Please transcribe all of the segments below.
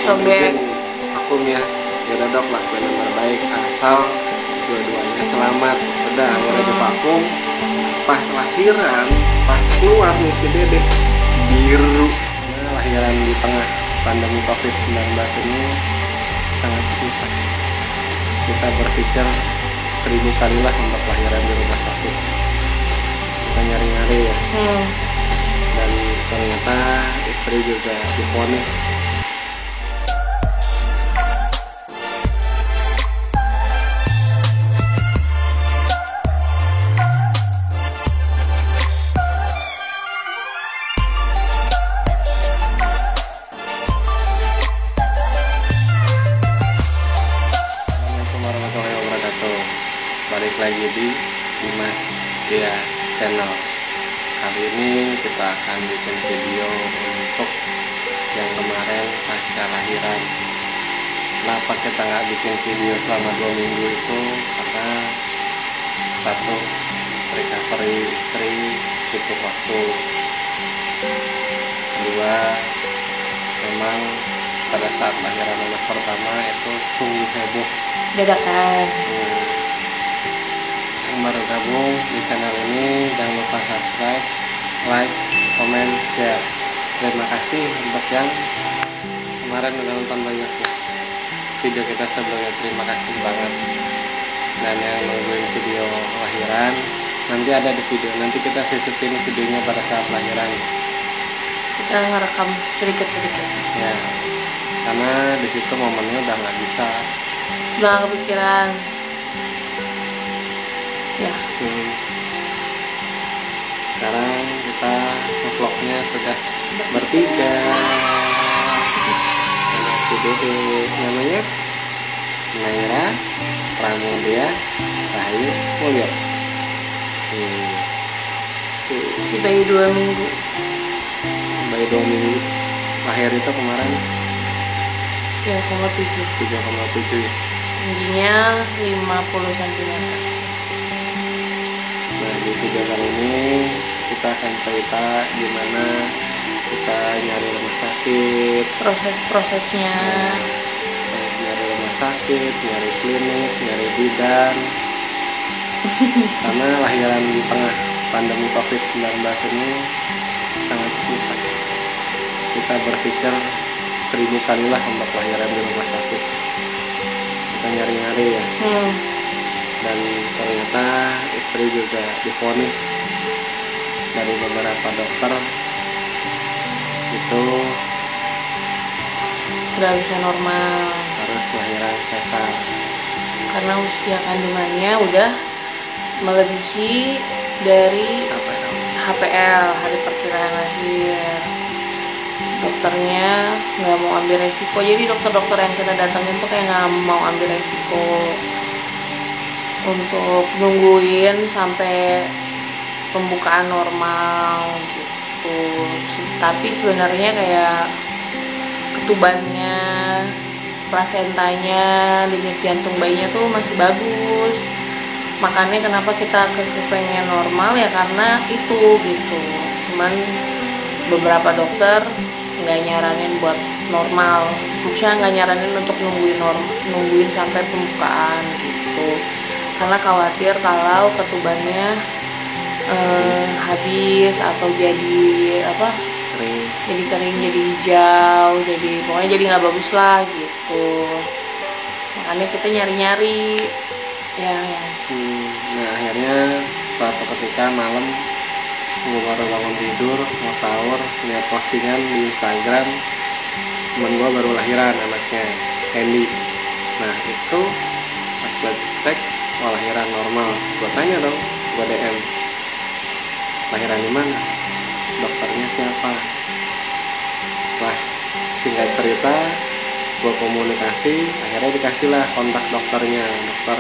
sobek vakumnya. Ya udah dok, lakuin yang terbaik asal dua-duanya selamat. Udah akhirnya divakum. Pas lahiran, pas keluar nih si dedek biru. Nah, lahiran di tengah pandemi COVID-19 ini sangat susah. Kita berpikir 1000 kalilah untuk lahiran di rumah sakit. Kita nyari-nyari ya. Dan ternyata istri juga divonis. Assalamualaikum warahmatullahi wabarakatuh. Balik lagi di Dimas Dia Channel. Kali ini kita akan bikin video untuk yang kemarin pasca lahiran. Kenapa kita nggak bikin video selama 2 minggu itu? Karena satu, recovery istri butuh waktu. Kedua, memang pada saat lahiran anak pertama itu sungguh heboh. dadakan. Yang baru gabung di channel ini jangan lupa subscribe, like, comment, share. Terima kasih untuk yang kemarin udah nonton banyak video kita sebelumnya, terima kasih banget. Dan yang nungguin video lahiran, nanti ada di video, nanti kita sisipin videonya pada saat lahiran Kita ngerekam sedikit-sedikit. ya, karena di situ momennya udah nggak bisa. Udah gak kepikiran. Ya, Sekarang kita vlognya sudah bertiga. Sama si Dede, namanya Naira Pramudia Rahayu Mulyo. si bayi 2 minggu. Bayi 2 minggu lahir itu kemarin 3,7. 3,7 ya. Tingginya 50 cm. Nah, di video kali ini kita akan cerita gimana kita nyari rumah sakit, Proses-prosesnya. nyari rumah sakit, nyari klinik, nyari bidan. Karena lahiran di tengah pandemi COVID-19 ini sangat susah. Kita berpikir 1000 kalilah untuk lahiran di rumah sakit. Kita nyari-nyari ya. Dan ternyata istri juga divonis dari beberapa dokter itu Udah bisa normal. harus lahiran sesar. Karena usia kandungannya udah melebihi dari Apa ya? HPL, hari perkiraan lahir. Dokternya nggak mau ambil resiko, jadi dokter-dokter yang kita datengin tuh kayak nggak mau ambil resiko untuk nungguin sampai pembukaan normal gitu. Tapi sebenarnya kayak ketubannya, plasentanya, denyut jantung bayinya tuh masih bagus. Makanya kenapa kita kepengen normal ya karena itu gitu. Cuman beberapa dokter nggak nyaranin buat normal, maksudnya nggak nyaranin untuk nungguin sampai pembukaan gitu, karena khawatir kalau ketubannya habis atau jadi apa, Kering. jadi kering, jadi hijau, jadi pokoknya jadi nggak bagus lah gitu. Makanya kita nyari-nyari ya. Nah, akhirnya suatu ketika malam gue baru bangun tidur mau sahur, lihat postingan di Instagram temen gue baru lahiran anaknya, Hendy. Nah itu pas gue cek, oh lahiran normal. Gue tanya dong, gue DM, lahiran di mana, dokternya siapa. Setelah singkat cerita gue komunikasi, akhirnya dikasihlah kontak dokternya, dokter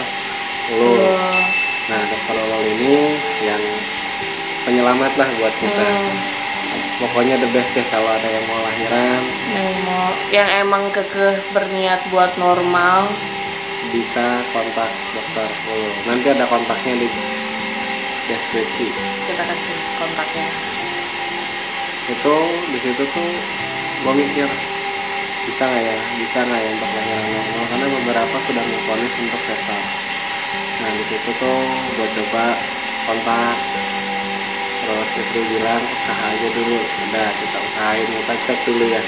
Ulul. Nah, dokter Ulul ini yang penyelamat lah buat kita. Pokoknya the best deh kalau ada yang mau lahiran, yang emang kekeh berniat buat normal, bisa kontak dokter Ulul. Nanti ada kontaknya di deskripsi. kita kasih kontaknya. Itu di situ tuh gue mikir bisa nggak ya untuk lahiran normal, karena beberapa sudah memvonis untuk sesar. Nah di situ tuh gue coba kontak, terus istri bilang usaha aja dulu, udah kita usahain, kita cek dulu ya.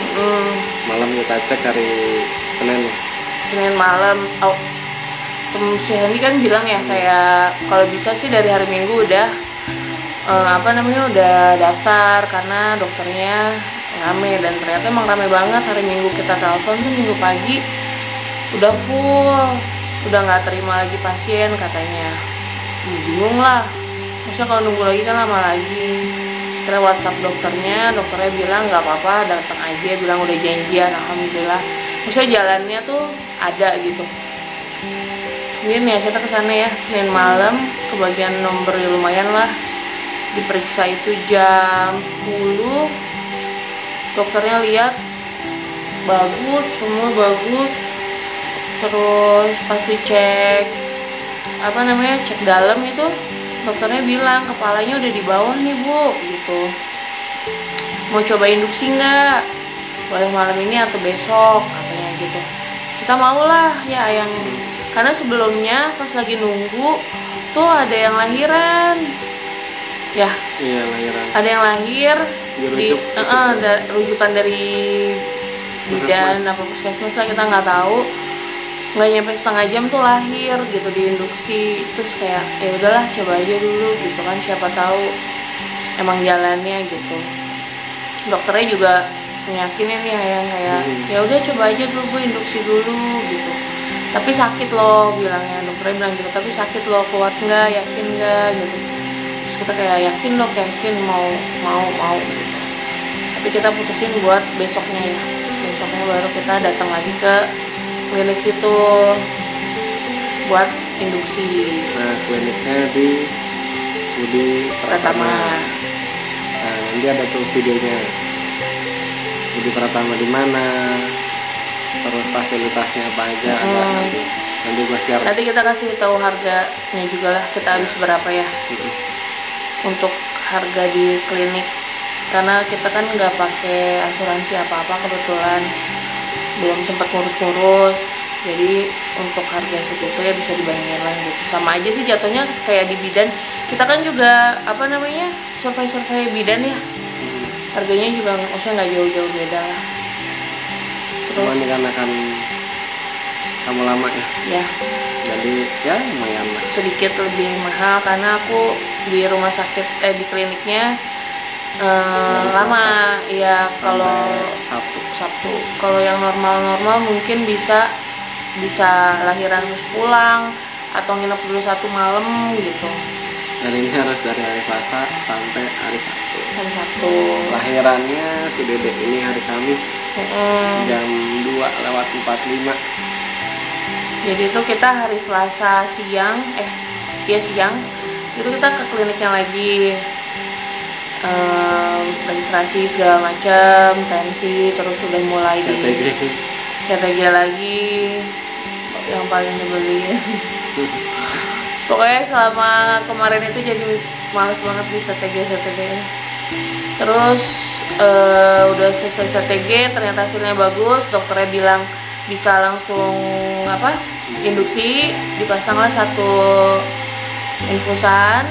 Malam kita cek hari Senin malam. Temen si Hendy kan bilang ya kayak kalau bisa sih dari hari Minggu udah udah daftar, karena dokternya rame. Dan ternyata emang rame banget. Hari Minggu kita telepon tuh Minggu pagi udah full, udah nggak terima lagi pasien katanya. Bingung lah, masa kalau nunggu lagi kan lama lagi. Kita WhatsApp dokternya bilang nggak apa-apa, datang aja, bilang udah janjian. Alhamdulillah, maksudnya jalannya tuh ada gitu. Senin ya kita kesana ya, Senin malam ke bagian nomor lumayan lah. Diperiksa itu jam 10, dokternya lihat bagus, semua bagus. Terus pas dicek cek dalam itu, dokternya bilang kepalanya udah di bawah nih bu, gitu. Mau coba induksi nggak? Boleh malam ini atau besok, katanya gitu. Kita mau lah ya yang, karena sebelumnya pas lagi nunggu tuh ada yang lahiran ya. Iya, lahiran. Ada yang lahir rujukan dari bidan apa puskesmas lah, kita nggak tahu. Nggak nyampe setengah jam tuh lahir gitu, diinduksi. Terus kayak ya udahlah coba aja dulu gitu kan, siapa tahu emang jalannya gitu. Dokternya juga ngeyakinin ya yang kayak ya udah coba aja dulu bu, induksi dulu gitu. Tapi sakit loh bilangnya, dokternya bilang gitu, tapi sakit loh, kuat nggak, yakin nggak gitu. Terus kita kayak yakin dok, yakin mau gitu. Tapi kita putusin buat besoknya ya, besoknya baru kita datang lagi ke klinik situ buat induksi. Nah kliniknya di Budi Pratama. Nah nanti ada tuh videonya, Budi Pratama di mana, terus fasilitasnya apa aja ada nanti gue share. Nanti kita kasih tahu harganya juga lah, kita habis berapa ya untuk harga di klinik, karena kita kan nggak pakai asuransi apa-apa kebetulan, belum sempat ngurus-ngurus. Jadi untuk harga segitu ya bisa dibandingin lah gitu. Sama aja sih jatuhnya kayak di bidan, kita kan juga survei bidan ya, harganya juga maksudnya nggak jauh-jauh beda lah. Cuma dikarenakan kamu lama ya, jadi ya lumayan lah, sedikit lebih mahal karena aku di rumah sakit di kliniknya lama ya. Kalau Sabtu kalau yang normal mungkin bisa lahiran terus pulang atau nginep dulu 1 malam gitu. Dan ini harus dari hari Selasa sampai hari Sabtu. Lahirannya si Dedek ini hari Kamis jam 2:45. Jadi itu kita hari Selasa siang itu kita ke kliniknya lagi, registrasi segala macam, tensi, terus sudah mulai di CTG lagi yang paling dibeli. Pokoknya selama kemarin itu jadi males banget di CTG. Terus udah selesai CTG, ternyata hasilnya bagus. Dokternya bilang bisa langsung induksi, dipasanglah 1 infusan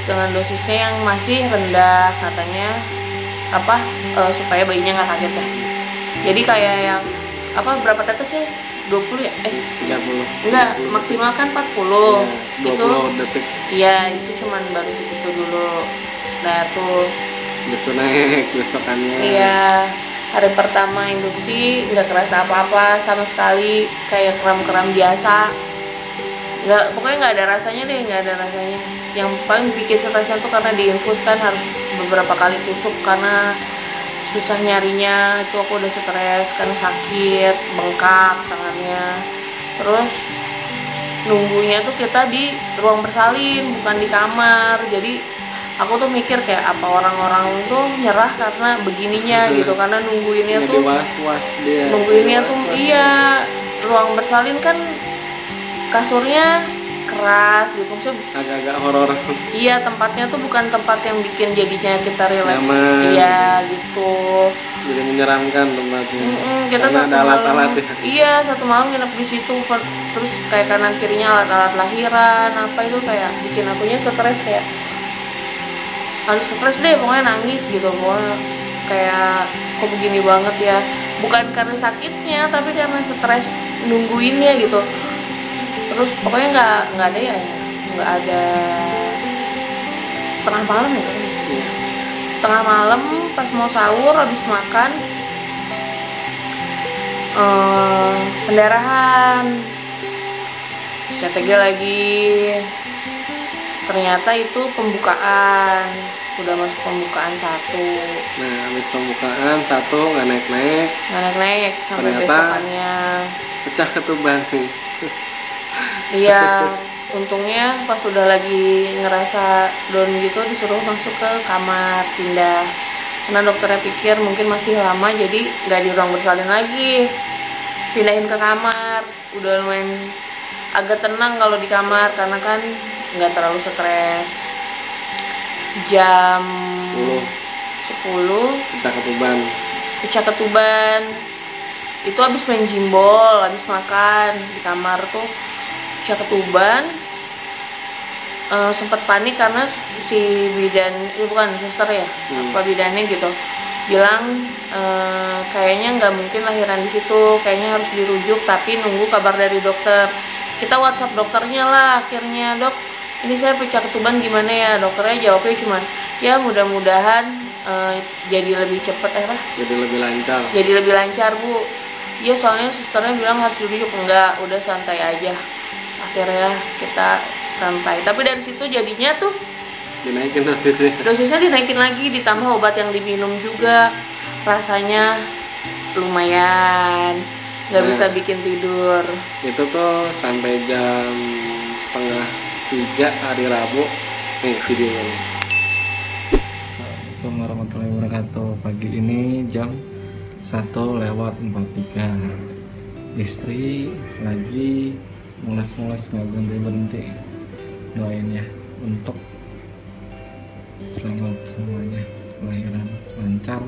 dengan dosisnya yang masih rendah katanya, supaya bayinya nggak kaget ya. Jadi kayak yang berapa tetes sih? 20 ya? 30. Enggak, maksimal kan 40. Ya, 20 detik. Iya, itu cuman baru segitu dulu. Nah tuh besok naik besokannya. Iya, hari pertama induksi nggak kerasa apa-apa sama sekali, kayak kram-kram biasa. Pokoknya nggak ada rasanya deh, nggak ada rasanya. Yang paling bikin stresnya tuh karena diinfus kan harus beberapa kali tusuk, karena susah nyarinya. Itu aku udah stres karena sakit, bengkak tangannya. Terus nunggunya tuh kita di ruang bersalin, bukan di kamar. Jadi aku tuh mikir kayak apa orang-orang tuh nyerah karena begininya gitu, karena nungguinnya tuh was-was dia. Nungguinnya tuh iya, ruang bersalin kan kasurnya keras gitu, maksudnya agak-agak horor. iya tempatnya tuh bukan tempat yang bikin jadinya kita relax. Nyaman. Iya gitu. Jadi menyeramkan tempatnya. Kita karena satu ada alat-alat malam, ya. iya satu malam nginep di situ, terus kayak kanan kirinya alat-alat lahiran apa itu kayak bikin akunya stres, kayak harus stres deh pokoknya, nangis gitu pokoknya, kayak kok begini banget ya, bukan karena sakitnya tapi karena stres nungguinnya gitu. Terus pokoknya nggak ada ya, nggak ada tengah malam ya. Iya. Tengah malam pas mau sahur habis makan, pendarahan, terus CTG lagi, ternyata itu pembukaan, udah masuk pembukaan 1. Nah, habis pembukaan 1 nggak naik-naik, sampai Ternyata besokannya. pecah ketuban nih. Iya, untungnya pas udah lagi ngerasa down gitu disuruh masuk ke kamar pindah, karena dokternya pikir mungkin masih lama jadi nggak di ruang bersalin lagi, pindahin ke kamar. Udah lumayan agak tenang kalau di kamar karena kan nggak terlalu stres. Jam 10 pecah ketuban. Itu habis main jimbol, habis makan di kamar tuh pecah ketuban. Sempat panik karena si bidan, bukan suster ya, apa bidannya gitu, bilang kayaknya nggak mungkin lahiran di situ, kayaknya harus dirujuk tapi nunggu kabar dari dokter. Kita WhatsApp dokternya lah akhirnya, dok ini saya pecah ketuban gimana ya. Dokternya jawabnya cuman ya mudah-mudahan jadi lebih cepet Jadi lebih lancar bu. Ya soalnya susternya bilang harus dirujuk. Enggak, udah santai aja. Akhirnya kita santai, tapi dari situ jadinya tuh dinaikin dosisnya dinaikin lagi, ditambah obat yang diminum juga, rasanya lumayan nggak bisa bikin tidur. Itu tuh sampai jam 2:30 hari Rabu. Nih videonya nih. Assalamualaikum warahmatullahi wabarakatuh. Pagi ini jam 1:43. Istri lagi mules-mules nggak berhenti. Doain ya untuk selamat semuanya, lahiran lancar.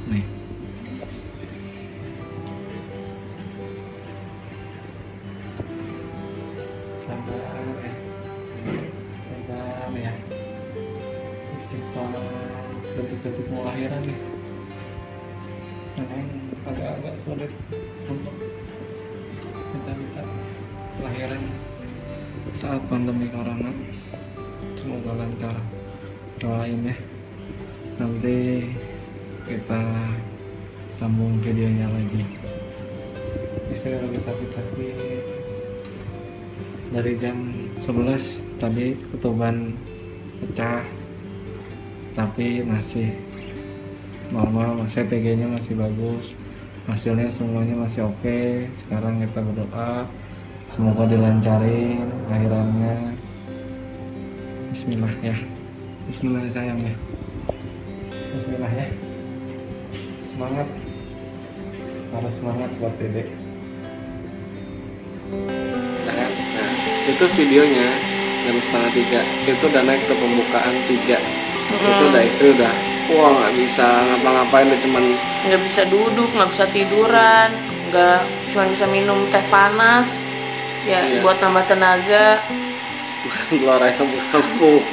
Nih. Sabar ya. Istighfar detik-detik mau lahiran nih. Memang agak-agak sulit untuk kita bisa lahiran saat pandemi corona. Semoga lancar, doain ya. Nanti kita sambung videonya lagi. Istri lagi sakit-sakit dari jam 11 tadi, ketuban pecah tapi masih normal, CTG nya masih bagus, hasilnya semuanya masih oke. Sekarang kita berdoa semoga dilancarin lahirannya. Bismillah ya. Bismillah sayang ya. Bismillah ya. Semangat. Harus semangat buat Dedek. Nah, itu videonya jam 2:30. Itu udah naik ke pembukaan 3. Itu udah istri udah nggak bisa ngapa-ngapain, udah cuman nggak bisa duduk, nggak bisa tiduran, nggak, cuma bisa minum teh panas ya, iya, buat nambah tenaga. Bukan telur ayam, bukan pup.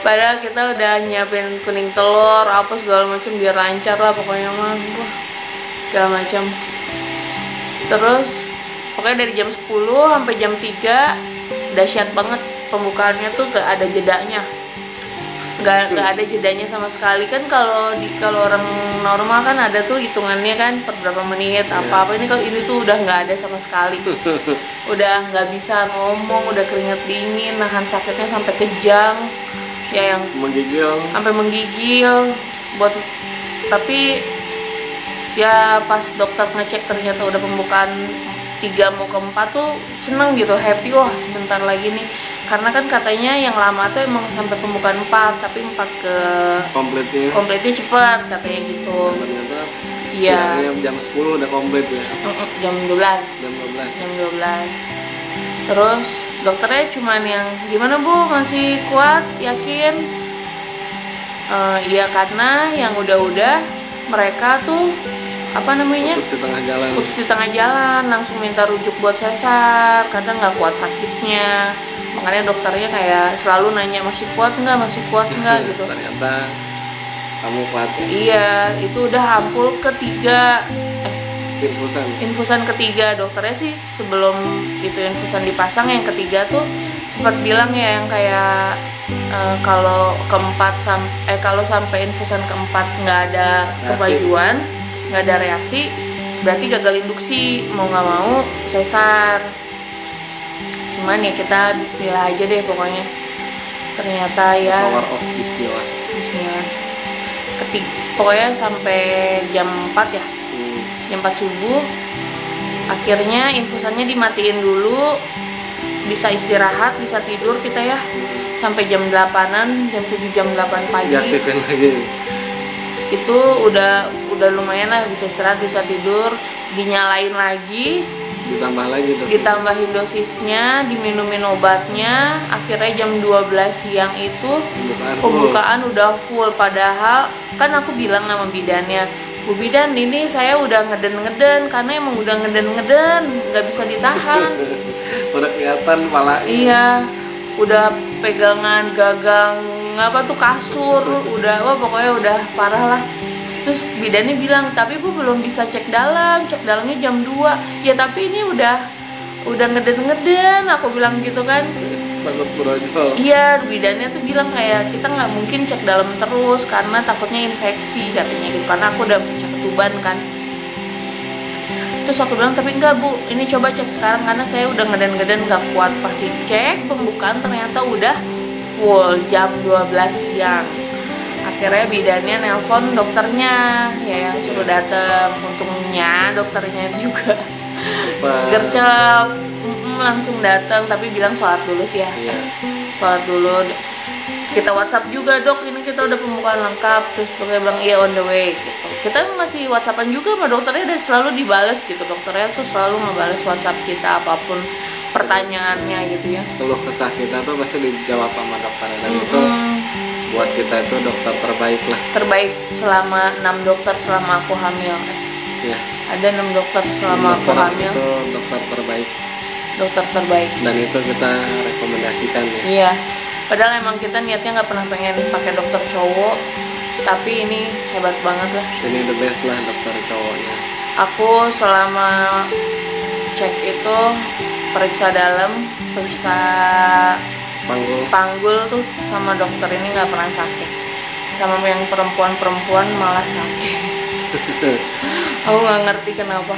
Padahal kita udah nyiapin kuning telur apa segala macam biar lancar lah pokoknya mah, segala macam. Terus pokoknya dari jam 10 sampai jam 3 dahsyat banget pembukaannya tuh, gak ada jedanya. Gak ada jedanya sama sekali kan. Kalau orang normal kan ada tuh hitungannya kan per berapa menit apa ini. Kalau ini tuh udah nggak ada sama sekali. Udah nggak bisa ngomong, udah keringet dingin, nahan sakitnya sampai kejang ya, yang sampai menggigil buat. Tapi ya pas dokter ngecek ternyata udah pembukaan 3 mau ke 4 tuh seneng gitu, happy, wah sebentar lagi nih. karena kan katanya yang lama tuh emang sampai pembukaan 4, tapi 4 ke kompletnya cepat katanya gitu. Dan ternyata iya, jam 10 udah komplit ya. Jam 12. Terus dokternya cuman yang gimana Bu, masih kuat, yakin? Iya, karena yang udah mereka tuh apa namanya, putus di tengah jalan, langsung minta rujuk buat sesar karena nggak kuat sakitnya. Makanya dokternya kayak selalu nanya masih kuat nggak gitu. Ternyata kamu kuat ya? Iya, itu udah ampul ketiga, infusan ketiga. Dokternya sih sebelum itu infusan dipasang yang ketiga tuh sempat bilang ya yang kayak kalau kalau sampai infusan keempat nggak ada kemajuan, nggak ada reaksi, berarti gagal induksi, mau nggak mau sesar. Cuman ya kita bismillah aja deh pokoknya. Ternyata ya power of bismillah. Pokoknya sampai jam 4 ya, jam 4 subuh akhirnya infusannya dimatiin dulu, bisa istirahat, bisa tidur kita ya sampai jam 8-an, jam 7, jam 8 pagi diaktifin lagi. Itu udah lumayan lah, bisa istirahat, bisa tidur, dinyalain lagi, ditambahin dosisnya, diminumin obatnya. Akhirnya jam 12 siang itu pembukaan udah full. Padahal kan aku bilang sama bidannya, Bu Bidan, ini saya udah ngeden karena emang udah ngeden nggak bisa ditahan. Udah kelihatan palanya. Iya, udah pegangan gagang kasur, udah pokoknya udah parah lah. Terus bidannya bilang, tapi Bu belum bisa cek dalamnya jam 2. Ya tapi ini udah ngeden, aku bilang gitu kan. Takut brojol. Iya, bidannya tuh bilang kayak kita nggak mungkin cek dalam terus karena takutnya infeksi katanya gitu, karena aku udah pecah ketuban kan. Terus aku bilang, tapi enggak Bu, ini coba cek sekarang karena saya udah ngeden nggak kuat. Pasti cek pembukaan ternyata udah full jam 12 siang. Akhirnya bidannya nelpon dokternya ya yang suruh datang. Untungnya dokternya juga gercep, langsung datang, tapi bilang sholat dulu sih ya. Iya. Sholat dulu. Kita WhatsApp juga, Dok, ini kita udah pembukaan lengkap. Terus dokternya bilang iya on the way gitu. Kita masih WhatsAppan juga sama dokternya, dan selalu dibales gitu. Dokternya tuh selalu ngebales WhatsApp kita apapun pertanyaannya gitu ya. Keluh kesah kita tuh pasti dijawab sama dokternya, dan itu buat kita itu dokter terbaik lah. Terbaik selama 6 dokter selama aku hamil. Iya. Ada 6 dokter selama aku hamil. Itu dokter terbaik. Dokter terbaik. Dan itu kita rekomendasikan ya. Iya. Padahal emang kita niatnya nggak pernah pengen pakai dokter cowok, tapi ini hebat banget lah. Ini the best lah dokter cowoknya. Aku selama cek itu periksa dalam, periksa panggul tuh sama dokter ini nggak pernah sakit. Sama yang perempuan malah sakit. Aku nggak ngerti kenapa.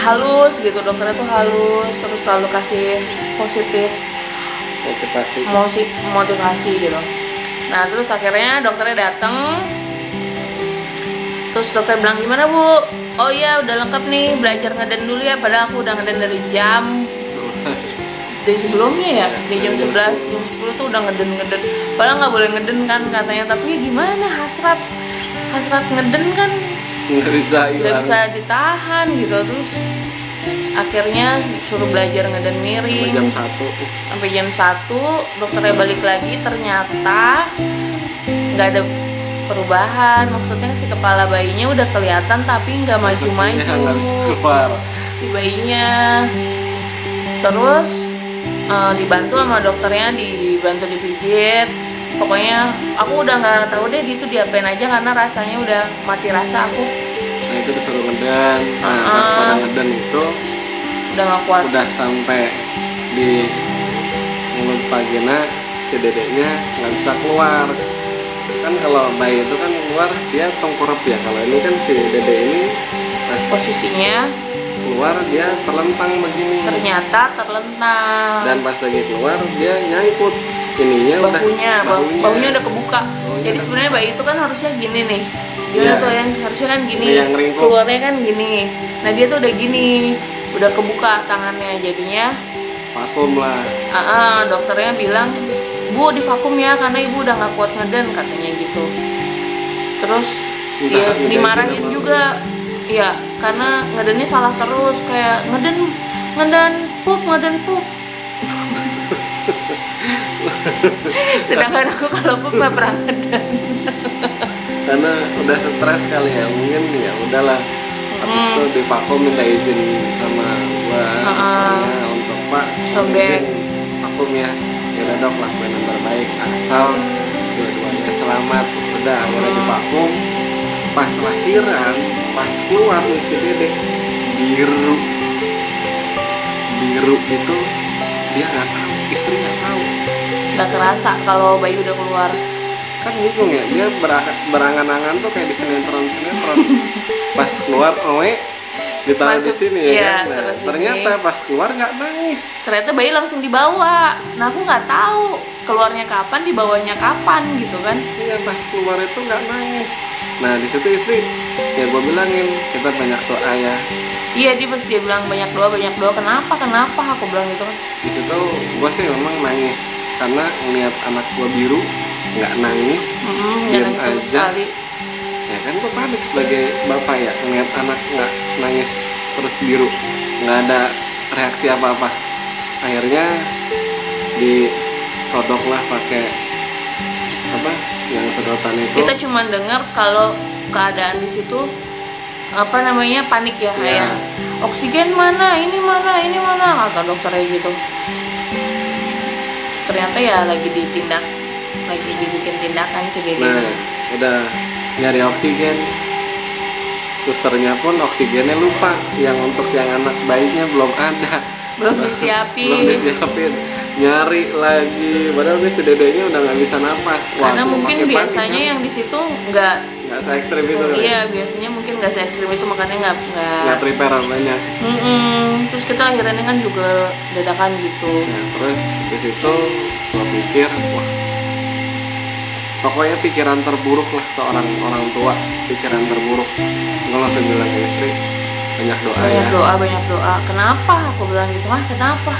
Halus gitu, dokternya tuh halus, terus selalu kasih positif motivasi gitu. Nah terus akhirnya dokternya datang, terus dokter bilang, gimana Bu? Oh iya udah lengkap nih, belajar ngeden dulu ya. Padahal aku udah ngeden dari sebelumnya ya, dari jam 11, jam 10 tuh udah ngeden. Padahal nggak boleh ngeden kan katanya, tapi ya gimana, hasrat ngeden kan nggak bisa ditahan gitu. Terus akhirnya suruh belajar ngeden miring sampai jam 1. Dokternya balik lagi, ternyata nggak ada perubahan. Maksudnya si kepala bayinya udah kelihatan tapi nggak maju-maju si bayinya. Terus dibantu sama dokternya, dibantu dipijit. Pokoknya aku udah nggak tahu deh gitu diapain aja karena rasanya udah mati rasa aku. Nah itu disuruh ngeden. Pas pada ngeden itu udah nggak kuat. Udah sampai di mulut vagina, si dedeknya nggak bisa keluar. Kan kalau bayi itu kan keluar dia tengkurap ya. Kalau ini kan si dedek ini posisinya keluar dia terlentang begini. Ternyata terlentang. Dan pas lagi keluar dia nyangkut ininya, bahunya udah kebuka. Jadi sebenarnya bayi itu kan harusnya gini nih. Gimana tuh yang harusnya kan gini. Keluarnya kan gini. Nah dia tuh udah gini, udah kebuka tangannya, jadinya vakum lah. Dokternya bilang, Bu divakum ya karena ibu udah nggak kuat ngeden katanya gitu. Terus dia dimarahin juga, ya karena ngedennya salah terus, kayak ngeden pup. Sedangkan aku kalau pup nggak pernah ngeden. Karena udah stres kali ya, mungkin ya udahlah. Habis itu divakum, minta izin sama gua untuk Pak sobek vakum ya. Ya udah dok, lakuin yang terbaik asal dua-duanya selamat. Udah akhirnya divakum. Pas lahiran, pas keluar nih si Dede biru itu dia nggak tahu, istri nggak tahu, nggak kerasa kalau bayi udah keluar. Kan bingung ya, dia berangan-angan tuh kayak di sinetron pas keluar ditaruh di sini ya kan? Nah, ternyata pas keluar nggak nangis, ternyata bayi langsung dibawa. Nah aku nggak tahu keluarnya kapan, dibawanya kapan gitu kan. Iya, pas keluar itu nggak nangis. Nah di situ istri ya gue bilangin kita banyak doa ya. Iya, dia bilang banyak doa. Kenapa aku bilang gitu kan. Di situ gue sih memang nangis karena ngeliat anak gue biru nggak nangis, diam aja sekali. Ya kan gue panik sebagai bapak ya, ngeliat anak nggak nangis terus biru, nggak ada reaksi apa-apa. Akhirnya disodok lah pakai apa yang sedotan itu. Kita cuma dengar kalau keadaan di situ panik ya, kayak oksigen mana, ini mana kata dokternya gitu. Ternyata ya lagi dibikin tindakan sih Dede. Nah udah nyari oksigen, susternya pun oksigennya lupa, yang untuk yang anak bayinya belum ada, belum disiapin. Nyari lagi, padahal nih si Dedenya udah nggak bisa napas. Karena mungkin biasanya yang di situ nggak se ekstrim itu. Iya, biasanya mungkin nggak se ekstrim itu, makanya nggak prepare banyak. Terus kita lahirannya kan juga dadakan gitu. Nah, terus di situ gua pikir, wah, pokoknya pikiran terburuk lah seorang orang tua, pikiran terburuk. Gue langsung bilang ke istri, banyak doa. Kenapa? Aku bilang gitu, kenapa?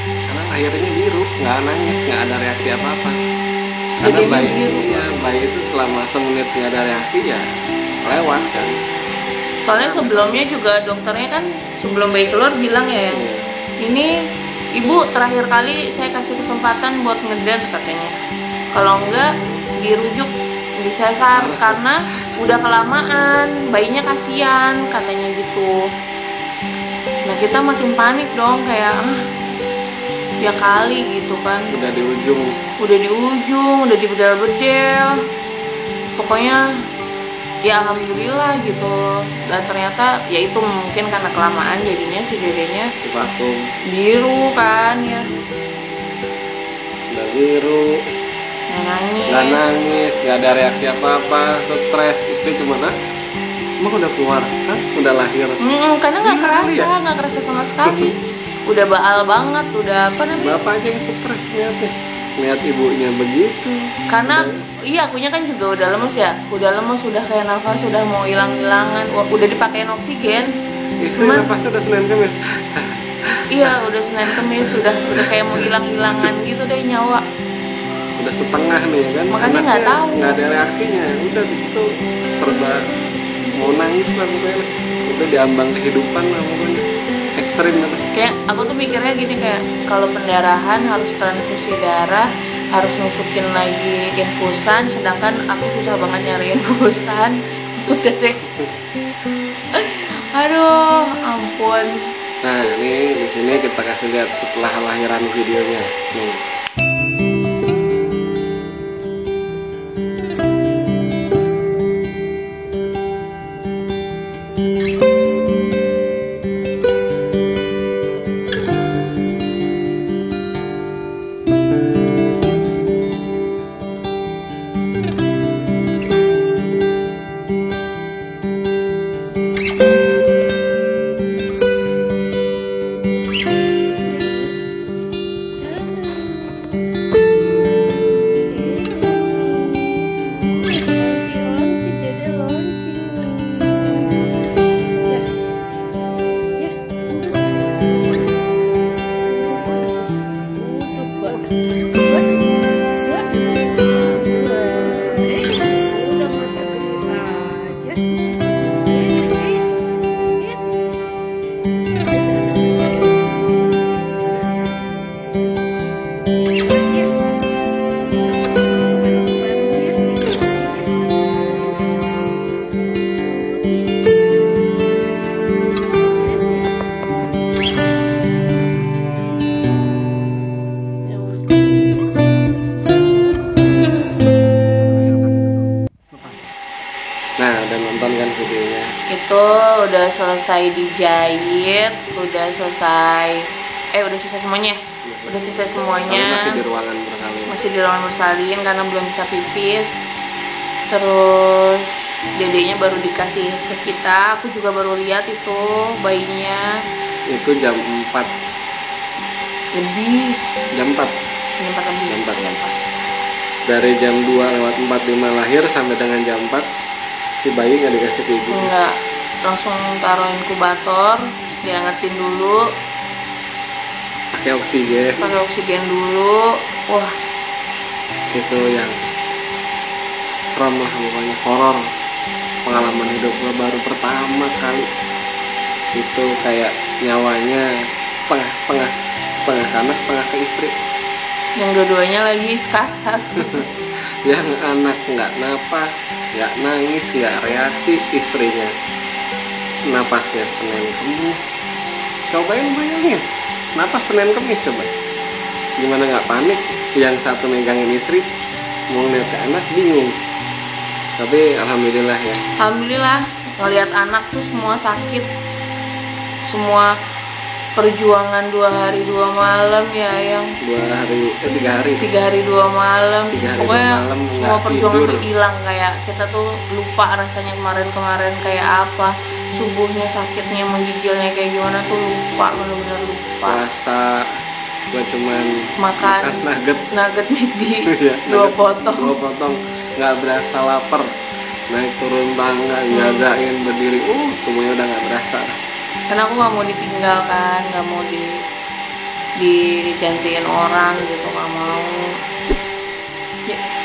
Karena lahirnya biru, nggak nangis, nggak ada reaksi apa-apa. Karena bayi itu selama semenit nggak ada reaksi ya lewat kan. Soalnya sebelumnya juga dokternya kan sebelum bayi keluar bilang ya, ini ibu terakhir kali saya kasih kesempatan buat ngeden katanya. Kalau enggak dirujuk disesar karena udah kelamaan, bayinya kasihan katanya gitu. Nah kita makin panik dong, kayak ya kali gitu kan. Udah di ujung, udah dibedel-bedel. Pokoknya ya alhamdulillah gitu. Dan ternyata ya itu mungkin karena kelamaan jadinya si Dedenya vakum. Biru kan ya. Udah biru. Nggak nangis, nggak ada reaksi apa-apa, stres. Istri cuma emang udah keluar, udah lahir. Karena nggak kerasa sama sekali. Udah baal banget, udah apa namanya? Bapak aja yang stres lihat ibunya begitu. Karena akunya kan juga udah lemes ya, udah kayak nafas udah mau hilang-hilangan, udah dipakein oksigen. Istri nafasnya udah Senin Kamis. Iya, udah Senin Kamis, udah kayak mau hilang-hilangan gitu deh nyawa. Udah setengah nih kan, makanya nggak tahu, nggak ada reaksinya. Udah di situ serba mau nangis lah pokoknya. Itu diambang kehidupan lah pokoknya, ekstrim gitu. Kayak aku tuh mikirnya gini, kayak kalau pendarahan harus transfusi darah, harus nusukin lagi infusan, sedangkan aku susah banget nyari infusan. Udah deh. Aduh, ampun. Nah, ini di sini kita kasih lihat setelah lahiran videonya. Nih. Nah, udah nonton kan videonya? Itu udah selesai dijahit, udah selesai semuanya. Udah selesai semuanya. Tapi masih di ruangan bersalin. Masih di ruangan bersalin karena belum bisa pipis. Terus dedenya baru dikasih ke kita. Aku juga baru lihat itu bayinya. Itu jam 4 lebih. Jam 4 lebih. Jam 4. Dari jam 2:45 lahir sampai dengan jam 4 si bayi nggak dikasih ke ibu? Enggak, langsung taruh inkubator, diangetin dulu, pakai oksigen dulu. Wah, itu yang serem lah pokoknya, horor. Pengalaman hidup gue baru pertama kali itu kayak nyawanya setengah ke anak, setengah ke istri. Yang dua-duanya lagi sekarat. Yang anak nggak napas, nggak nangis, nggak reaksi, istrinya napasnya Senin Kemis. Cobain bayangin, napas Senin Kemis coba. Gimana nggak panik? Yang satu megangin istri, mau ngeliat ke anak bingung. Tapi alhamdulillah ya. Alhamdulillah, ngelihat anak tuh semua sakit, semua perjuangan 2 hari 2 malam ya yang 3 hari 2 malam. 3 hari Pokoknya 2 malam semua perjuangan tidur. tuh hilang, kayak kita tuh lupa rasanya kemarin kayak apa, subuhnya sakitnya menggigilnya kayak gimana tuh lupa, benar-benar lupa. Puasa gua cuman makan nugget McD Iya, 2 potong. 2 potong, nggak berasa lapar, naik turun tangga, jagain berdiri, semuanya udah nggak berasa. Karena aku nggak mau ditinggalkan, nggak mau digantiin orang gitu, nggak mau.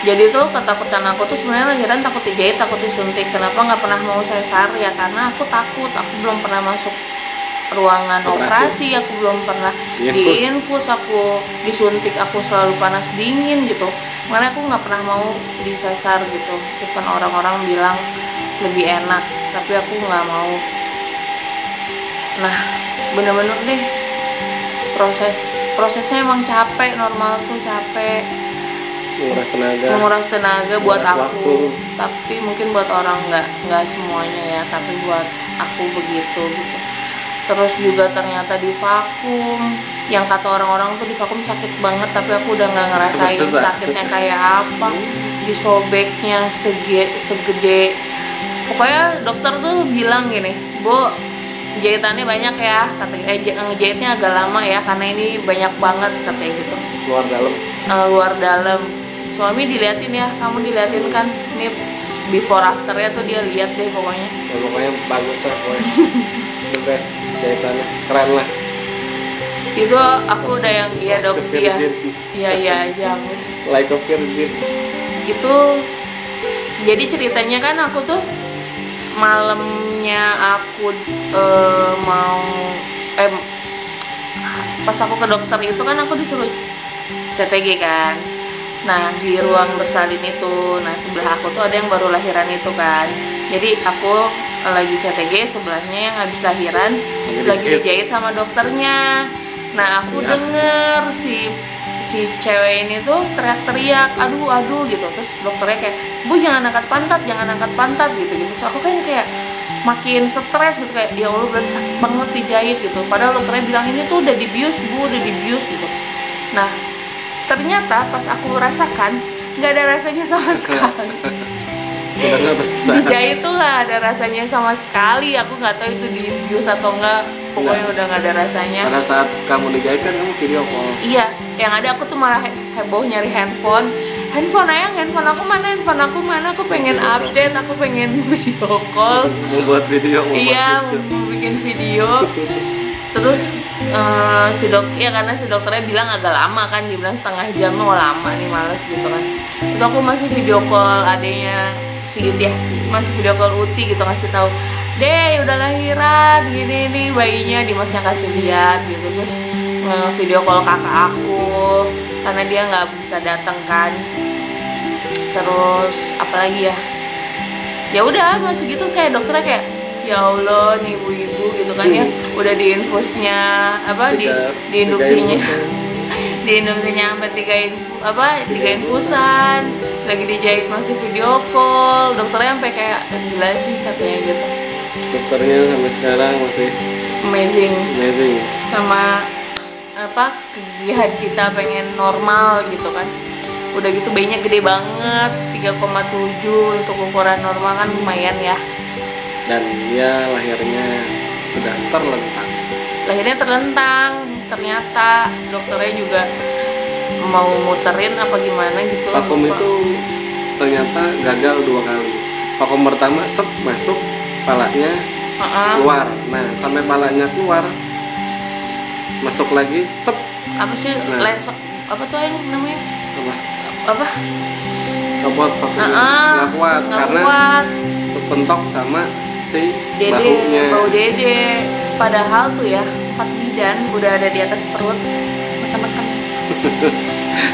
Jadi tuh ketakutan aku tuh sebenarnya lahiran takut dijahit, takut disuntik. Kenapa nggak pernah mau sesar ya? Karena aku takut, aku belum pernah masuk ruangan operasi, aku belum pernah diinfus, aku disuntik, aku selalu panas dingin gitu. Makanya aku nggak pernah mau disesar gitu. Even orang-orang bilang lebih enak, tapi aku nggak mau. Nah, bener-bener deh prosesnya emang capek, normal tuh capek, menguras tenaga buat aku. Tapi mungkin buat orang nggak semuanya ya, tapi buat aku begitu gitu. Terus juga ternyata di vakum, yang kata orang-orang tuh di vakum sakit banget, tapi aku udah nggak ngerasain sakitnya kayak apa. Disobeknya segede, pokoknya dokter tuh bilang gini, Bu, jahitannya banyak ya, ngejahitnya agak lama ya karena ini banyak banget katanya gitu. Luar dalam. Suami diliatin ya, kamu diliatin kan, ini before afternya tuh dia lihat deh pokoknya. Ya, pokoknya bagus lah pokoknya. The best, jahitannya keren lah. Itu aku udah yang dok, iya aja aku. Like a virgin. Itu jadi ceritanya kan aku tuh malamnya aku pas aku ke dokter itu kan aku disuruh CTG kan. Nah di ruang bersalin itu, nah sebelah aku tuh ada yang baru lahiran itu kan. Jadi aku lagi CTG, sebelahnya yang habis lahiran lagi dijahit sama dokternya. Nah aku denger si cewek ini tuh teriak-teriak, aduh gitu. Terus dokternya kayak, Bu jangan angkat pantat gitu. Terus aku kan kayak makin stres gitu, kayak ya Allah berarti sakit banget dijahit gitu. Padahal dokternya bilang ini tuh udah dibius Bu, udah dibius gitu. Nah ternyata pas aku rasakan nggak ada rasanya sama sekali. Dijahit tuh nggak ada rasanya sama sekali. Aku nggak tahu itu dibius atau enggak. Pokoknya udah nggak ada rasanya. Pada saat kamu dijahit kan kamu video call. Iya, yang ada aku tuh malah heboh nyari handphone ayang, handphone aku mana, aku pengen update, aku pengen video call, membuat video. Iya, mau bikin video. Terus karena si dokternya bilang agak lama kan, dia bilang setengah jam, mau lama nih, males gitu kan. Itu aku masih video call adenya si Uti ya, masih video call Uti gitu, ngasih tahu, Deh udah lahiran gini nih bayinya, Dimasnya kasih lihat gitu. Terus video call kakak aku karena dia nggak bisa datang kan. Terus apalagi ya udah masih gitu, kayak dokternya kayak ya Allah nih ibu-ibu gitu kan ya, udah diinfusnya diinduksinya sampai 3 infusan, lagi dijahit masih video call, dokternya sampai kayak gila sih katanya gitu. Dokternya sampai sekarang masih Amazing sama kegigihan kita pengen normal gitu kan. Udah gitu bayinya gede banget, 3,7 untuk ukuran normal kan lumayan ya. Dan dia lahirnya sudah terlentang. Ternyata dokternya juga mau muterin apa gimana gitu. Vakum itu ternyata gagal 2 kali. Vakum pertama masuk, palanya keluar. Nah, sampai palanya keluar masuk lagi apa sih lesok apa tuh yang namanya apa vakum nggak kuat karena kepentok sama si bahunya. Bau dede. Padahal tuh ya 4 bidan udah ada di atas perut, neken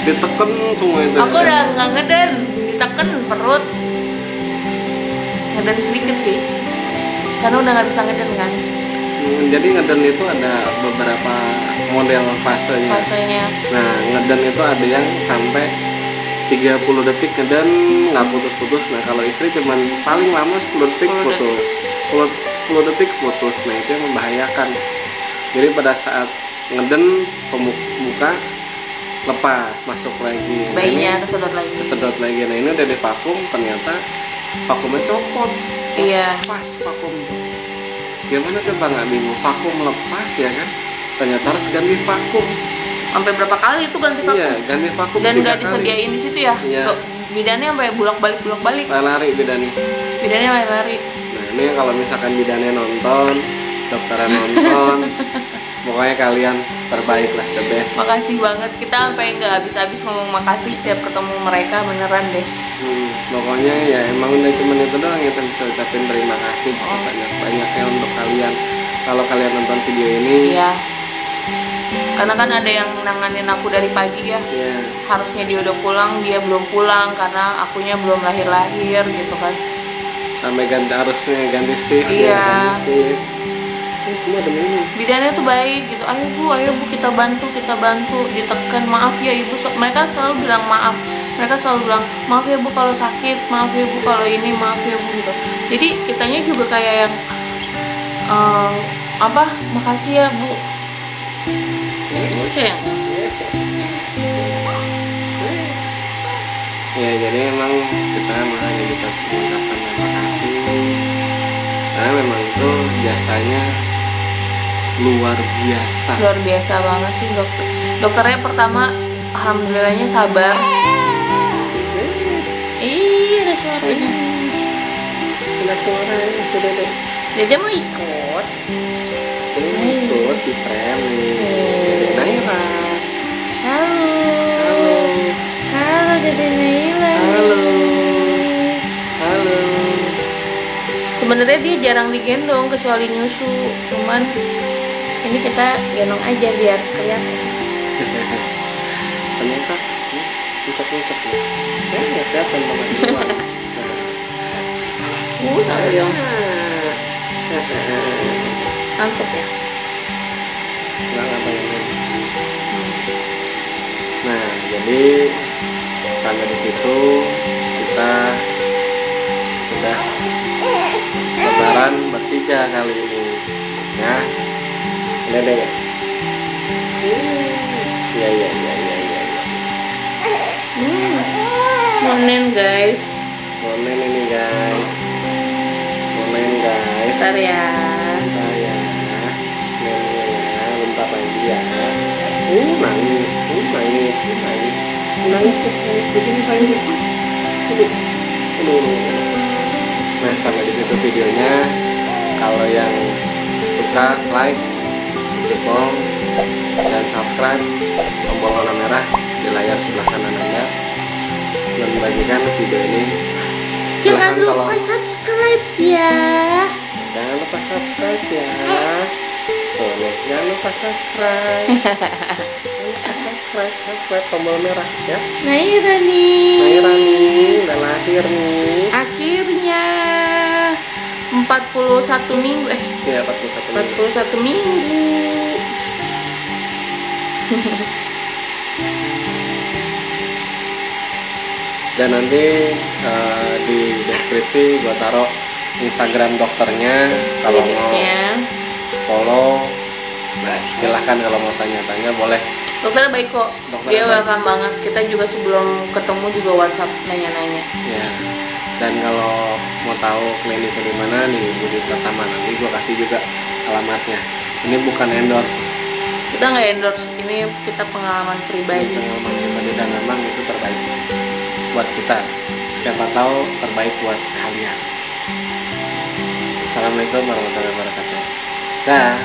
diteken semua itu. Aku udah nggak ngeden, diteken perut, ngeden sedikit sih karena udah nggak bisa ngeden kan. Jadi ngeden itu ada beberapa model fasenya. Nah, ngeden itu ada yang sampai 30 detik ngeden nggak putus-putus. Nah, kalau istri cuman paling lama 10 detik putus. 10 detik putus. Nah, itu yang membahayakan. Jadi pada saat ngeden pemuka lepas, masuk lagi. Bayinya kesedot lagi. Nah, ini udah divakum, ternyata vakumnya copot. Iya. Pas vakum. Gimana coba nggak bingung? Vakum lepas ya kan? Ternyata harus ganti vakum. Sampai berapa kali itu ganti vakum? Iya, ganti vakum. Dan nggak disediain di situ ya? Iya. Bidannya sampai bolak-balik. Lari bidannya. Bidannya lari. Nah, ini kalau misalkan bidannya nonton, dokternya nonton, pokoknya kalian terbaik lah, the best. Makasih banget, kita sampai nggak habis-habis ngomong makasih setiap ketemu mereka, beneran deh. Pokoknya ya emang udah cuman itu doang yang kita bisa ucapin terima kasih sebanyak-banyaknya untuk kalian. Kalau kalian nonton video ini, iya. Karena kan ada yang nanganin aku dari pagi ya. Iya. Harusnya dia udah pulang, dia belum pulang karena akunya belum lahir gitu kan. Sampai harusnya ganti shift. Iya. Ini semua demi ini. Bidannya tuh baik gitu. Ayo bu kita bantu. Ditekan, maaf ya ibu. Mereka selalu bilang maaf. Mereka selalu bilang maaf ya bu kalau sakit, maaf ya bu kalau ini, maaf ya bu gitu. Jadi kitanya juga kayak yang makasih ya bu. Ya jadi emang kita hanya bisa mengucapkan terima kasih karena memang itu jasanya luar biasa banget sih dokternya pertama alhamdulillahnya sabar. Ada suaranya. Ada suaranya sudah deh. Dede mau ikut. Ini ikut di frame nih. Naira. Halo Dede Naila. Halo. Sebenarnya dia jarang digendong kecuali nyusu. Cuman ini kita gendong aja biar kelihatan. Ternyata puncak-puncak nih. Ya kelihatan banget di luar. Tahu dong. Ngantuk ya? Nggak ngapain. Nah, jadi sampai di situ kita sudah lebaran bertiga kali ini. Ya, Dede ya. Iya. Monen guys. Monen ini guys. Bentar ya. Bentar lagi ya. Nangis begini kayak Nah, sampai di situ videonya. Kalau yang suka like, dukung, dan subscribe tombol warna merah di layar sebelah kanan Anda dan bagikan video ini. Jangan lupa subscribe ya. Jangan lupa subscribe ya. Jangan lupa subscribe. Subscribe tombol merah ya. Naira nih udah lahir nih. Akhirnya 41 minggu. Iya 41 minggu. Dan nanti di deskripsi gue taruh Instagram dokternya, kalau mau Kliniknya. follow silahkan, kalau mau tanya-tanya boleh. Dokternya baik kok, Dokternya dia baik. welcome banget. Kita juga sebelum ketemu juga WhatsApp nanya-nanya. Ya. Dan kalau mau tahu kliniknya di mana, di Budi Pratama, nanti gue kasih juga alamatnya. Ini bukan endorse, Kita nggak endorse, ini kita pengalaman ini pribadi. pengalaman pribadi dan memang itu terbaik buat kita. Siapa tahu terbaik buat kalian. Assalamualaikum warahmatullahi wabarakatuh. Dah.